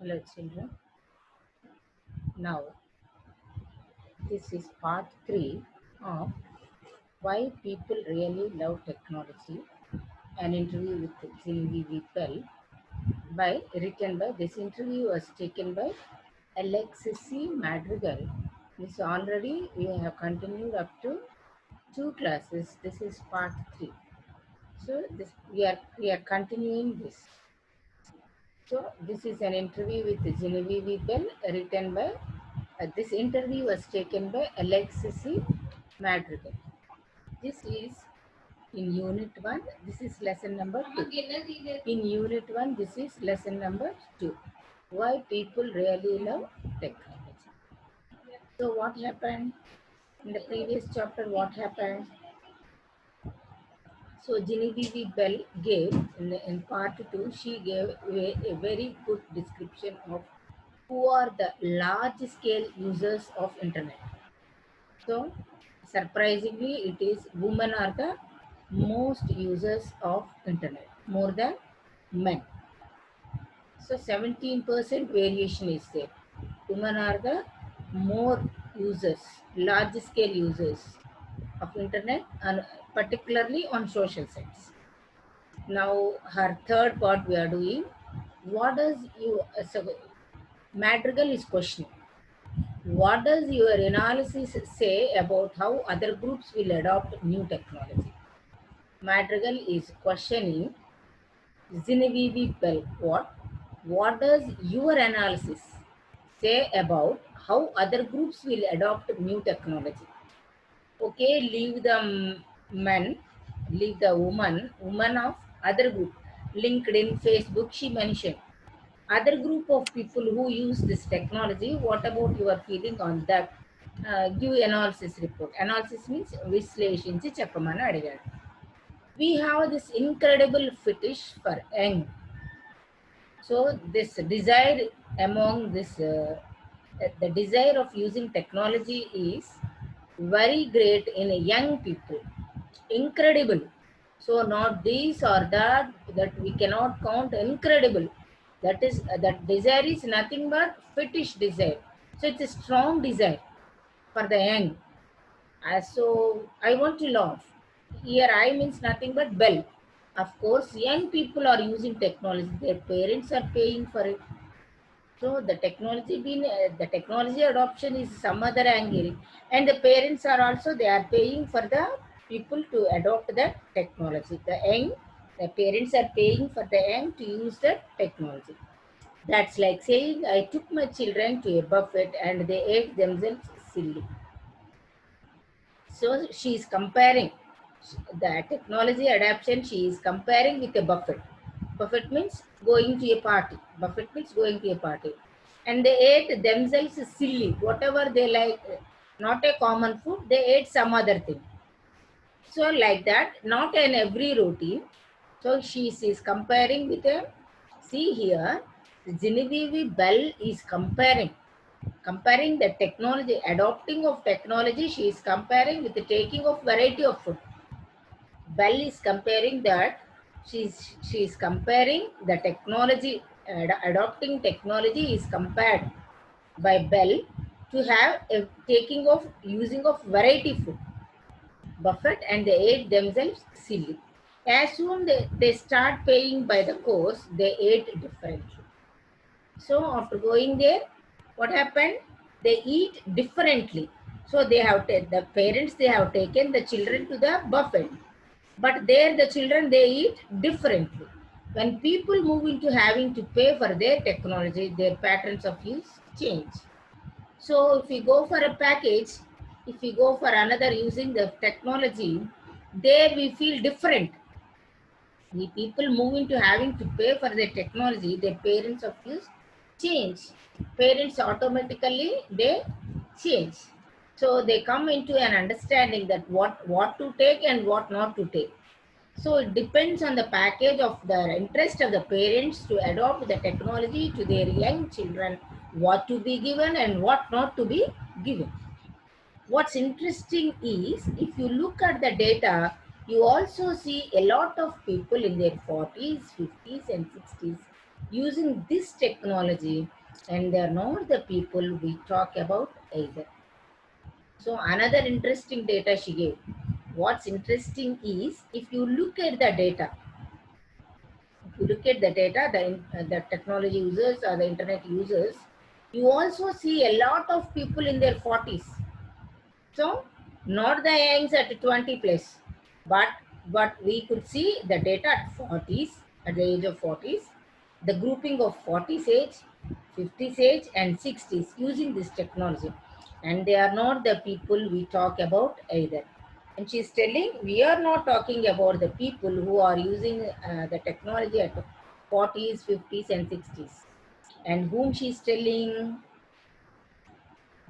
Hello children. Now this is part 3 of why people really love technology. An interview with Genevieve Bell by written by this interview was taken by Alexis C. Madrigal. This already we have continued up to 2 classes. This is part 3. So this we are continuing this. So this is an interview with Genevieve Bell written by this interview was taken by Alexis C. Madrigal. This is in unit 1. This is lesson number 2. In unit 1, this is lesson number 2. Why people really love technology. So what happened? In the previous chapter, what happened? So Genevieve Bell gave, in part 2, she gave a very good description of who are the large scale users of internet. So surprisingly, it is women are the most users of internet, more than men. So 17% variation is there. Women are the more users, large scale users of internet, and particularly on social sites. Now her third part we are doing. What does you so Madrigal is questioning. What does your analysis say about how other groups will adopt new technology? Madrigal is questioning Genevieve Bell. What does your analysis say about how other groups will adopt new technology? Okay, leave the men, leave the woman of other group. LinkedIn, Facebook, she mentioned. Other group of people who use this technology, what about your feeling on that? Give analysis report. Analysis means విశ్లేషించి చెప్పమని అడిగాడు. We have this incredible fetish for young. So this desire among this, the desire of using technology is very great in young people. Incredible. So not these or that we cannot count. Incredible. That is that desire is nothing but fetish desire. So it's a strong desire for the young. So I want to laugh. Here I means nothing but Bell. Of course, young people are using technology. Their parents are paying for it. So the technology adoption is some other angle, and the parents are also they are paying for the people to adopt the technology. The parents are paying for the young to use the technology. That's like saying I took my children to a buffet and they ate themselves silly. So she is comparing the technology adaptation. She is comparing with a buffet. Buffet means going to a party. Buffet means going to a party. And they ate themselves silly, whatever they like, not a common food, they ate some other thing. So like that, not in every routine. So she is comparing with a, see here, Genevieve Bell is comparing the technology, adopting of technology, she is comparing with the taking of variety of food. Bell is comparing that she is comparing the technology, adopting technology is compared by Bell to have a taking of using of variety food. Buffet and they ate themselves silly. As soon they start paying by the course, they ate differently. So after going there, what happened? They eat differently. So they have the parents, they have taken the children to the buffet, but there the children they eat differently. When people move into having to pay for their technology, their patterns of use change. So if we go for a package, if we go for another using the technology, there we feel different. The people move into having to pay for their technology, their parents of use change. Parents automatically they change. So they come into an understanding that what to take and what not to take. So it depends on the package of the interest of the parents to adopt the technology to their young children, what to be given and what not to be given. What's interesting is if you look at the data, you also see a lot of people in their 40s, 50s, and 60s. using this technology, and they are not the people we talk about either. So another interesting data she gave. What's interesting is if you look at the data, the technology users or the internet users, you also see a lot of people in their 40s. So not the youngs at 20 plus, but we could see the data at 40s, at the age of 40s, the grouping of 40s age, 50s age and 60s using this technology. And they are not the people we talk about either. And she's telling we are not talking about the people who are using the technology at 40s, 50s and 60s. And whom she's telling,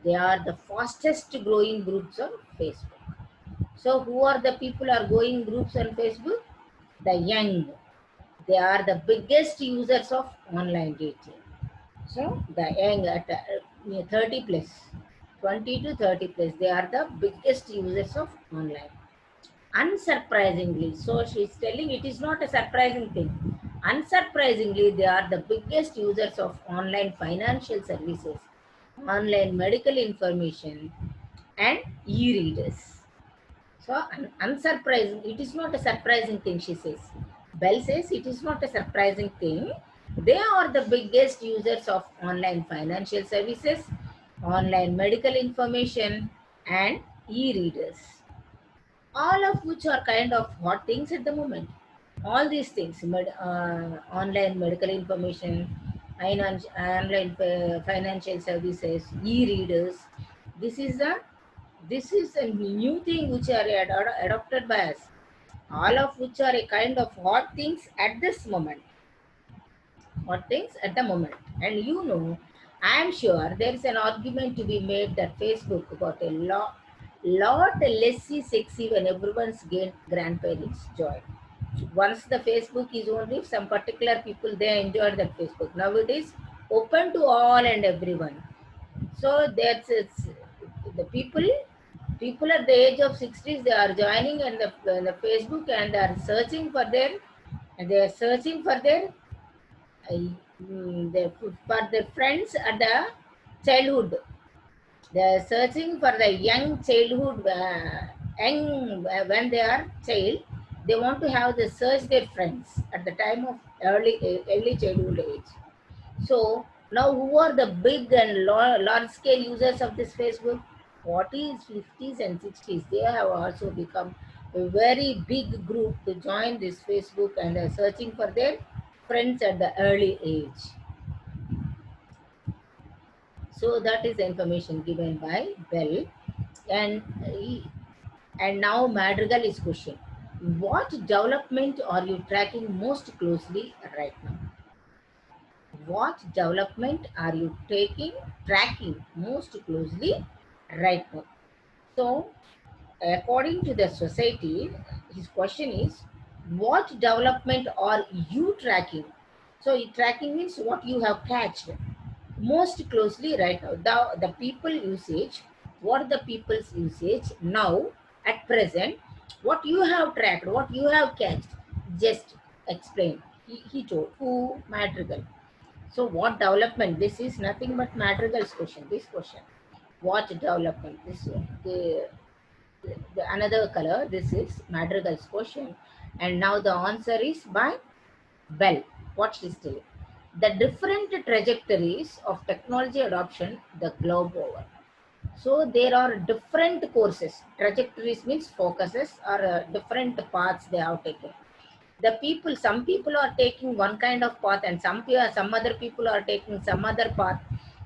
they are the fastest growing groups on Facebook. So who are the people are going groups on Facebook? The young. They are the biggest users of online dating. So the young at 30 plus, 20 to 30 plus, they are the biggest users of online. Unsurprisingly, so she's telling it is not a surprising thing. Unsurprisingly, they are the biggest users of online financial services, online medical information, and e-readers. So unsurprising, it is not a surprising thing, she says. Bell says it is not a surprising thing. They are the biggest users of online financial services, online medical information, and e-readers. All of which are kind of hot things at the moment. All these things, online medical information, online financial services, e-readers. This is a new thing which are adopted by us. All of which are a kind of hot things at this moment. Hot things at the moment. And you know, I am sure there is an argument to be made that Facebook got a lot less sexy when everyone's grandparents join. Once the Facebook is only some particular people, they enjoyed that Facebook. Now it is open to all and everyone. So that's it's the people at the age of 60s, they are joining in the Facebook and they are searching for for their friends at the childhood. They are searching for the young childhood, when they are child, they want to have the search their friends at the time of early childhood age. So now who are the big and large scale users of this Facebook? 40s, 50s and 60s. They have also become a very big group to join this Facebook and are searching for their friends at the early age. So that is the information given by Bell. And, and now Madrigal is question. What development are you tracking most closely right now? What development are you tracking most closely right now? So, according to the society, his question is, what development are you tracking? So, tracking means what you have catched most closely right now. The people usage, what the people's usage now at present, what you have tracked, what you have catched, just explain. He told, who? Madrigal. So what development? This is nothing but Madrigal's question. This question, what development? This the another color. This is Madrigal's question, and now the answer is by Bell. What she's telling. The different trajectories of technology adoption the globe over. So there are different courses. Trajectories means focuses or different paths they have taken. The people, some people are taking one kind of path and some other people are taking some other path.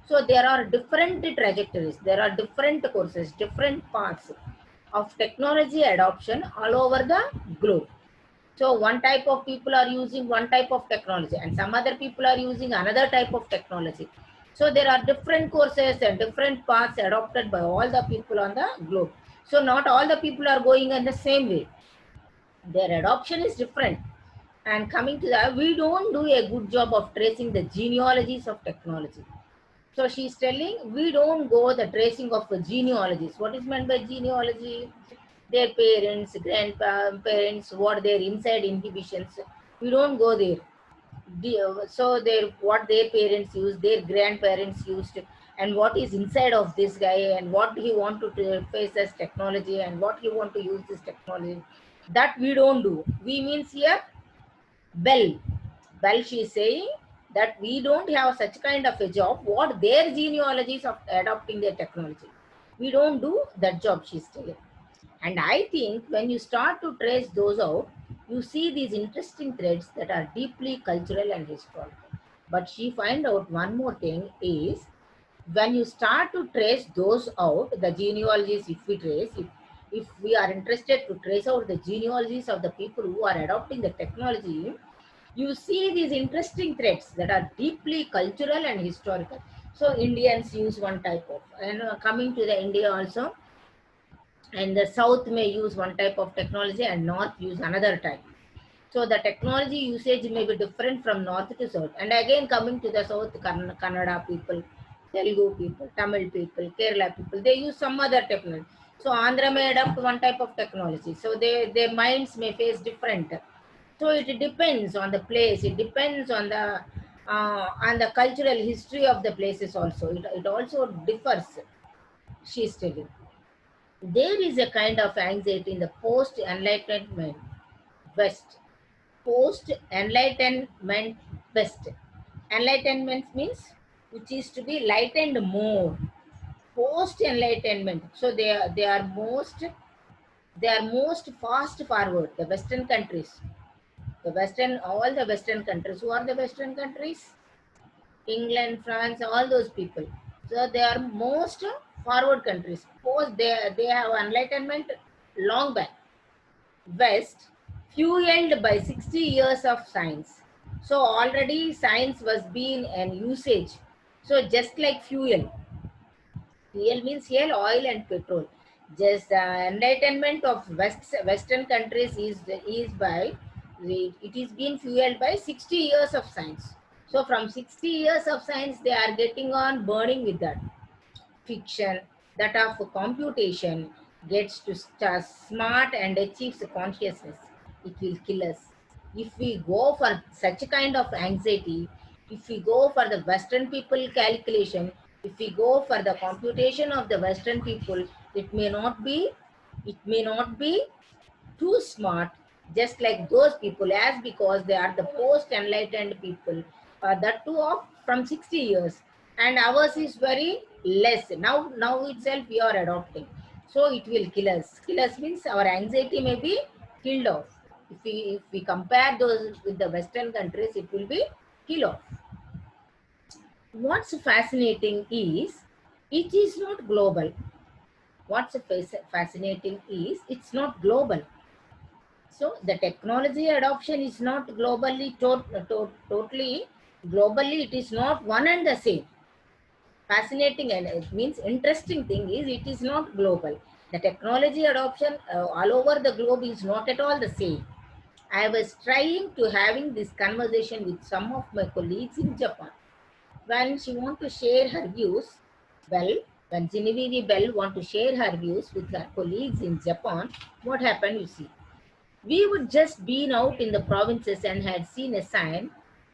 So there are different trajectories, there are different courses, different paths of technology adoption all over the globe. So one type of people are using one type of technology and some other people are using another type of technology. So there are different courses and different paths adopted by all the people on the globe. So not all the people are going in the same way. Their adoption is different. And coming to that, we don't do a good job of tracing the genealogies of technology. So she's telling we don't go the tracing of the genealogies. What is meant by genealogy? Their parents, grandparents, what their inside inhibitions. We don't go there. So their what their parents used, their grandparents used, and what is inside of this guy, and what he want to face as technology, and what he want to use this technology, that we don't do. We means here well, well, she is saying that we don't have such kind of a job. What their genealogies of adopting their technology, we don't do that job. She's telling. And I think when you start to trace those out, you see these interesting threads that are deeply cultural and historical. But she find out one more thing is when you start to trace those out, the genealogies, if we trace, if we are interested to trace out the genealogies of the people who are adopting the technology, you see these interesting threads that are deeply cultural and historical. So Indians use one type of, and coming to the India also, and the south may use one type of technology and north use another type. So the technology usage may be different from north to south. And again, coming to the south, Kannada people, Telugu people, Tamil people, Kerala people, they use some other technology. So Andhra may adopt one type of technology, so their minds may face different. So it depends on the place, it depends on the cultural history of the places also, it also differs. She's telling there is a kind of anxiety in the post enlightenment west. Post enlightenment west, enlightenment means which is to be lightened more. Post enlightenment, so they are most fast forward, the western countries, the western, all the western countries. Who are the western countries? England, France, all those people. So they are most forward countries. Post, they have enlightenment long back. West, fueled by 60 years of science. So already science was being an usage. So just like fuel, fuel means here oil and petrol. Just enlightenment of Western countries is by it is being fueled by 60 years of science. So from 60 years of science, they are getting on burning with that fiction, that of computation gets to smart and achieves consciousness, it will kill us. If we go for such a kind of anxiety, if we go for the Western people calculation, if we go for the computation of the Western people, it may not be, it may not be too smart, just like those people, as because they are the post enlightened people, that too of from 60 years, and ours is very less. Now itself we are adopting, so it will kill us. Kill us means our anxiety may be killed off. If we compare those with the Western countries, it will be kill off. What's fascinating is it is not global. What's fascinating is it's not global. So the technology adoption is not globally, totally globally, it is not one and the same. Fascinating and it means interesting thing is it is not global. The technology adoption all over the globe is not at all the same. I was trying to having this conversation with some of my colleagues in Japan. When she want to share her views, well, when Genevieve Bell want to share her views with her colleagues in Japan, what happened you see? We would just been out in the provinces and had seen a sign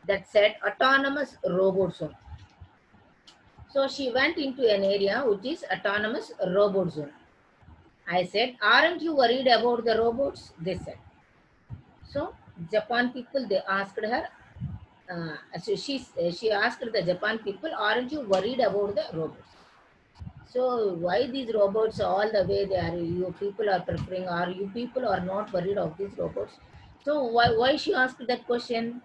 that said autonomous robot zone. So she went into an area which is autonomous robot zone. I said, aren't you worried about the robots? They said. So Japan people, they asked her, she asked the Japan people, aren't you worried about the robots? So why these robots all the way they are, you people are preferring, or you people are not worried of these robots? So why she asked that question?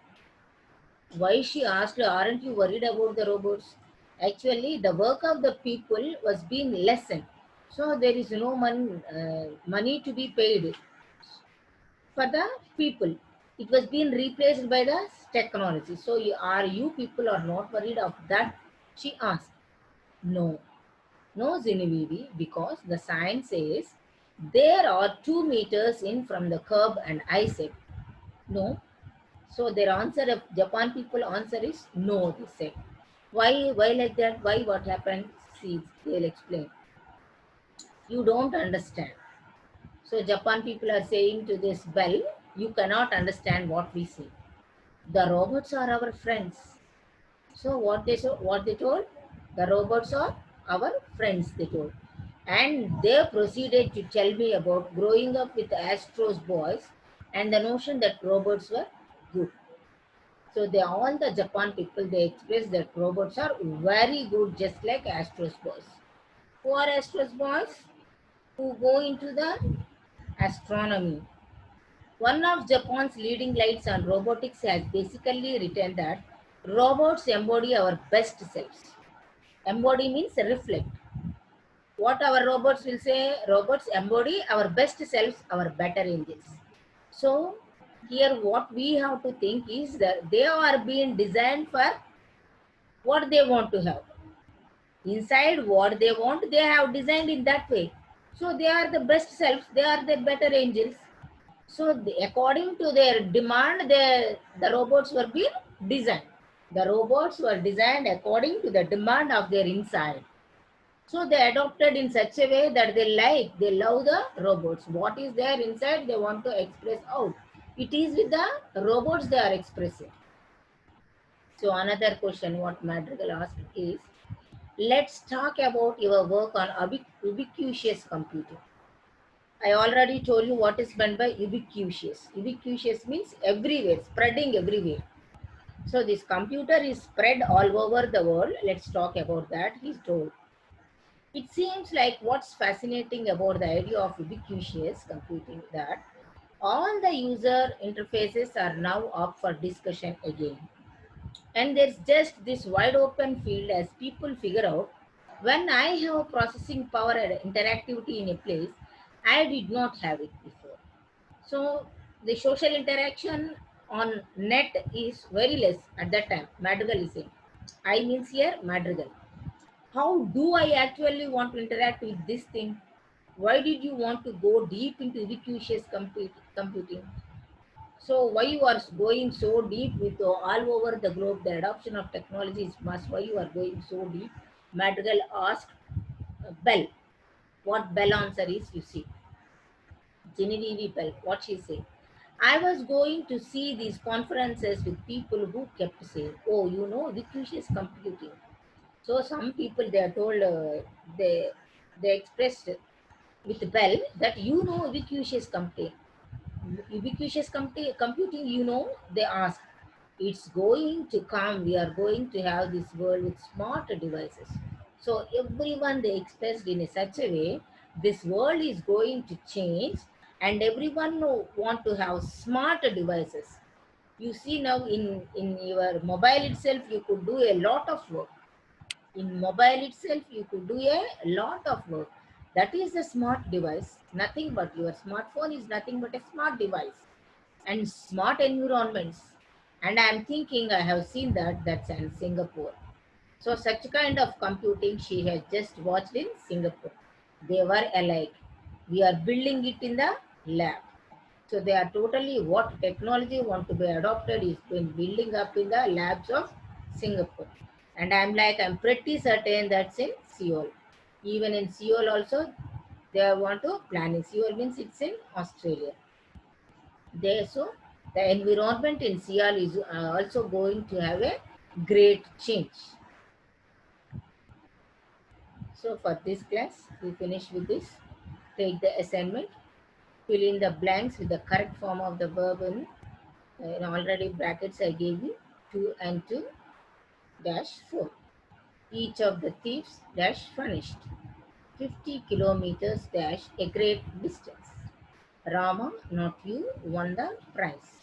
Why she asked, aren't you worried about the robots? Actually, the work of the people was being lessened. So there is no money to be paid for the people. It was being replaced by the technology. So are you people are not worried of that? She asked. No, no, Genevieve, because the sign says there are 2 meters in from the curb, and I said no. So their answer of Japan people answer is no, they said. Why like that? Why what happened? See, they'll explain. You don't understand. So Japan people are saying to this Bell, you cannot understand what we say. The robots are our friends. So what they told? The robots are our friends, they told. And they proceeded to tell me about growing up with Astros boys and the notion that robots were good. So they all the Japan people they express that robots are very good, just like Astros boys. Who are Astros boys? Who go into the astronomy. One of Japan's leading lights on robotics has basically written that robots embody our best selves. Embody means reflect. What our robots will say, robots embody our best selves, our better angels. So here what we have to think is that they are being designed for what they want to have. Inside what they want, they have designed in that way. So they are the best selves, they are the better angels. So according to their demand, the robots were being designed. The robots were designed according to the demand of their inside. So they adopted in such a way that they love the robots. What is there inside, they want to express out. It is with the robots they are expressing. So another question what Madrigal asked is, let's talk about your work on ubiquitous computing. I already told you what is meant by ubiquitous. Ubiquitous means everywhere, spreading everywhere. So this computer is spread all over the world. Let's talk about that, he's told. It seems like what's fascinating about the idea of ubiquitous computing that all the user interfaces are now up for discussion again. And there's just this wide open field as people figure out when I have processing power and interactivity in a place, I did not have it before. So the social interaction on net is very less at that time. Madrigal is saying. I means here Madrigal. How do I actually want to interact with this thing? Why did you want to go deep into ubiquitous computing? So why you are going so deep with all over the globe? The adoption of technology is must. Why you are going so deep? Madrigal asked Bell. What Bell answer is, you see. Genevieve Bell, what she said. I was going to see these conferences with people who kept saying, "Oh, you know, ubiquitous computing." So some people they are told they expressed with Bell that you know computing, you know, they ask. It's going to come. We are going to have this world with smart devices. So everyone they expressed in such a way, this world is going to change, and everyone want to have smart devices. You see now in your mobile itself, you could do a lot of work. In mobile itself, you could do a lot of work. That is a smart device. Nothing but your smartphone is nothing but a smart device and smart environments. And I'm thinking I have seen that's in Singapore. So such kind of computing she has just watched in Singapore. They were alike. We are building it in the lab. So they are totally what technology want to be adopted is been building up in the labs of Singapore. And I'm pretty certain that's in Seoul. Even in Seoul also, they want to plan in Seoul means it's in Australia. There, so the environment in Seoul is also going to have a great change. So for this class, we finish with this. Take the assignment, fill in the blanks with the correct form of the verb in already brackets I gave you 2 and 2 dash 4. Each of the thieves dash furnished 50 kilometers dash a great distance. Rama, not you, won the prize.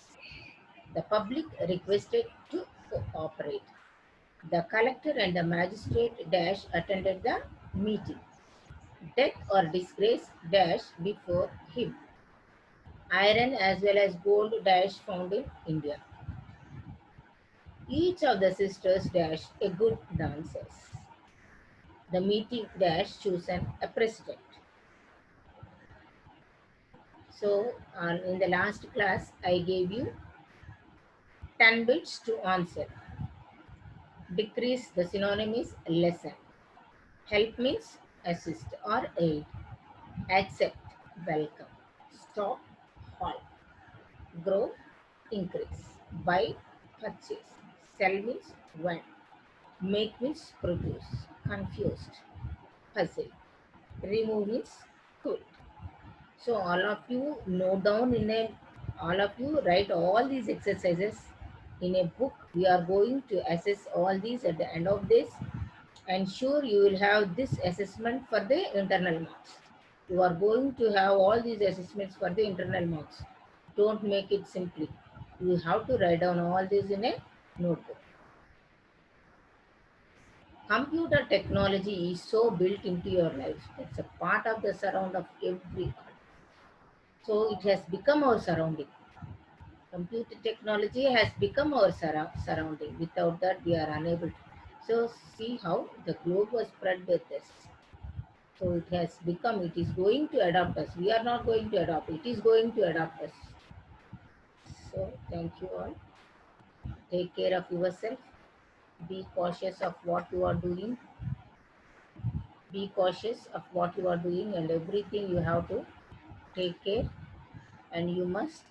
The public requested to cooperate. The collector and the magistrate dash attended the meeting. Death or disgrace dash before him. Iron as well as gold dash found in India. Each of the sisters dash a good dancers. The meeting dash chosen a president. So in the last class, I gave you 10 bits to answer. Decrease, the synonym is lessen. Help means assist or aid. Accept, welcome. Stop, halt. Grow, increase. Buy, Purchase. Sell means when. Make means produce. Confused. Puzzle. Remove means quit. So all of you write all these exercises in a book. We are going to assess all these at the end of this, and sure you will have this assessment for the internal marks. You are going to have all these assessments for the internal marks. Don't make it simply. You have to write down all this in a notebook. Computer technology is so built into your life. It's a part of the surround of every. So it has become our surrounding. Computer technology has become our surrounding. Without that, we are unable to. So see how the globe was spread with this. So it has become, it is going to adopt us. We are not going to adopt, it is going to adopt us. So thank you all. Take care of yourself. Be cautious of what you are doing. Be cautious of what you are doing, and everything you have to take care, and you must